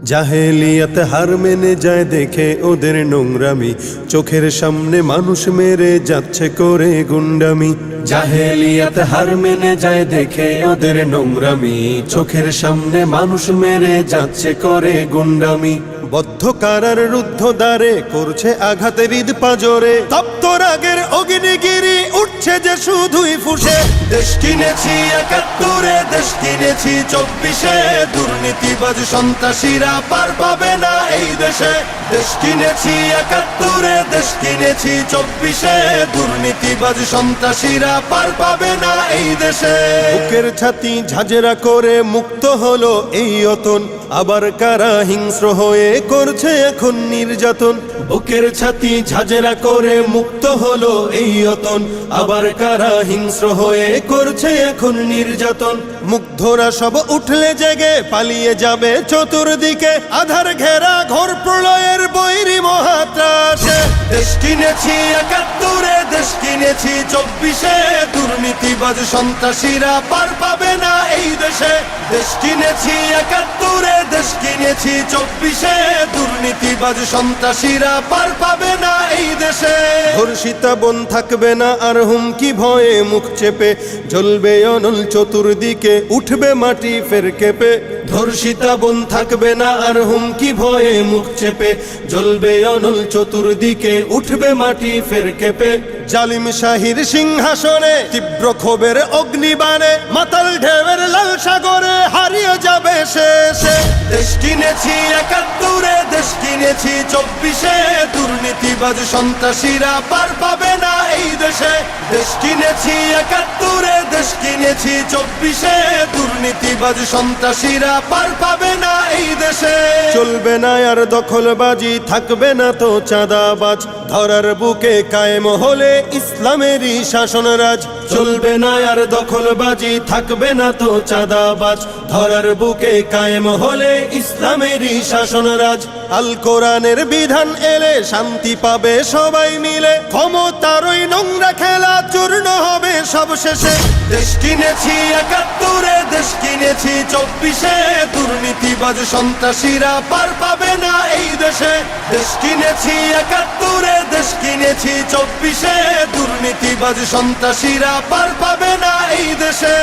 জাহেলিয়াত হার মেনে যায় দেখে ওদের নোংরামি, চোখের সামনে মানুষ মেরে যাচ্ছে করে গুন্ডামি। জাহেলিয়াত হার মেনে যায় দেখে ওদের নোংরামি, চোখের সামনে মানুষ মেরে যাচ্ছে করে গুন্ডামি। বদ্ধ কারার রুদ্ধ দ্বারে করছে আঘাতে হৃদ পাজরে, তপ্ত রাগের অগ্নিগিরি উঠছে যে শুধুই ফুসে। দেশ কিনেছি ৭১, দেশ কিনেছি ২৪, দুর্নীতিবাজ সন্ত্রাসীরা পার পাবে না এই দেশে। দেশ কিনেছি ৭১, দেশ কিনেছি ২৪, দুর্নীতিবাজ সন্ত্রাসীরা পার পাবে না এই দেশে। বুকের ছাতি ঝাঁঝরা করে মুক্ত হলো এই অতন, আবার কারা হিংস্র হয়ে করছে এখন নির্যাতন। বুকের ছাতি ঝাঁঝরা করে মুক্ত হলো এই অতন, আবার কারা হিংস্র হয়ে করছে এখন নির্যাতন। মুগ্ধরা সব উঠলে জেগে পালিয়ে যাবে চতুর্দিকে, আধার ঘেরা ঘোর প্রলয়ের বৈরী মহাত্রাসে। দেশ কিনেছি ৭১, দেশ কিনেছি ২৪, দুর্নীতিবাজ সন্ত্রাসীরা পার পাবে না এই দেশে। দেশ কিনেছি ৭১, দেশ কিনেছি ২৪, দুর্নীতিবাজ সন্ত্রাসীরা পার পাবে না এই দেশে। ধর্ষিতা বোন থাকবে না আর হুমকি ভয়ে মুখ চেপে, জ্বলবে অনল চতুর্দিকে উঠবে মাটি ফের কেঁপে। ধর্ষিতা বোন থাকবে না আর হুমকি ভয়ে মুখ চেপে, জ্বলবে অনল চতুর্দিকে উঠবে মাটি ফের কেঁপে। জালিম শাহীর সিংহাসনে তীব্র ক্ষোভের অগ্নিবাণে, মাতাল ঢেউয়ের লাল সাগরে হারিয়ে যাবে শেষে। দেশ কিনেছি ৭১, দেশ কিনেছি ২৪, দুর্নীতিবাজ সন্ত্রাসীরা পার পাবে না এই দেশে। দেশ কিনেছি ৭১, দেশ কিনেছি ২৪, দুর্নীতিবাজ সন্ত্রাসীরা পার পাবে না এই দেশে। চলবে না আর দখলবাজি, থাকবে না তো চাঁদাবাজ, ধরার বুকে কায়েম হলে ইসলামেরই শাসনরাজ। চলবে না আর দখলবাজি, থাকবে না তো চাঁদাবাজ, ধরার বুকে কায়েম হলে ইসলামেরই শাসনরাজ। আল কোরআনের বিধান এলে শান্তি পাবে সবাই মিলে, ক্ষমতার ওই নোংরা খেলা চূর্ণ হবে সব শেষে। দেশ কিনেছি ৭১, দেশ কিনেছি ২৪, দুর্নীতিবাজ সন্ত্রাসীরা পার পাবে না এই দেশে। দেশ কিনেছি ৭১, দেশ কিনেছি ২৪, দুর্নীতিবাজ সন্ত্রাসীরা পার পাবে না এই দেশে।